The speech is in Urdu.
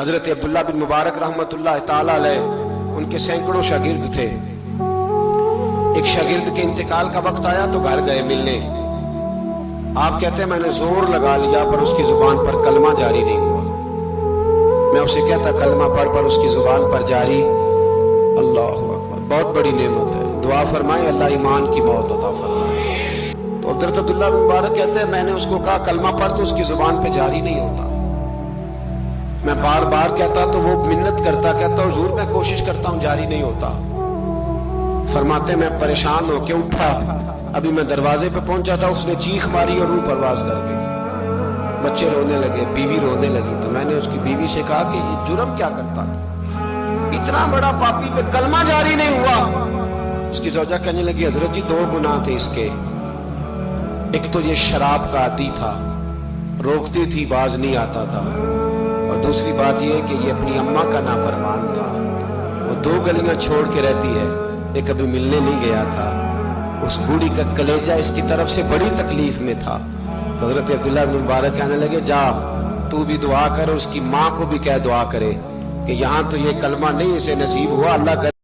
حضرت عبداللہ بن مبارک رحمۃ اللہ تعالی علیہ ان کے سینکڑوں شاگرد تھے. ایک شاگرد کے انتقال کا وقت آیا تو گھر گئے ملنے. آپ کہتے ہیں میں نے زور لگا لیا پر اس کی زبان پر کلمہ جاری نہیں ہوا. میں اسے کہتا کلمہ پڑھ پر اس کی زبان پر جاری. اللہ اکبر، بہت بڑی نعمت ہے. دعا فرمائیں اللہ ایمان کی موت عطا فرمائے. تو حضرت عبداللہ بن مبارک کہتے ہیں میں نے اس کو کہا کلمہ پڑھ تو اس کی زبان پہ جاری نہیں ہوتا. میں بار بار کہتا تو وہ منت کرتا، کہتا حضور میں کوشش کرتا ہوں جاری نہیں ہوتا. فرماتے میں پریشان ہو کے اٹھا، ابھی میں دروازے پہ پہنچا تھا اس نے چیخ ماری اور روح پرواز کر گئی. بچے رونے لگے، بیوی رونے لگی. تو میں نے اس کی بیوی سے کہا کہ یہ جرم کیا کرتا تھا، اتنا بڑا پاپی پہ کلمہ جاری نہیں ہوا. اس کی زوجہ کہنے لگی حضرت جی 2 گناہ تھے اس کے. ایک تو یہ شراب کا عادی تھا، روکتی تھی باز نہیں آتا تھا، اور دوسری بات یہ کہ یہ اپنی اماں کا نافرمان تھا. وہ 2 گلیاں چھوڑ کے رہتی ہے، یہ کبھی ملنے نہیں گیا تھا. اس بوڑھی کا کلیجہ اس کی طرف سے بڑی تکلیف میں تھا. تو حضرت عبداللہ بن مبارک کہنے لگے جا تو بھی دعا کر، اس کی ماں کو بھی کہہ دعا کرے کہ یہاں تو یہ کلمہ نہیں اسے نصیب ہوا، اللہ کر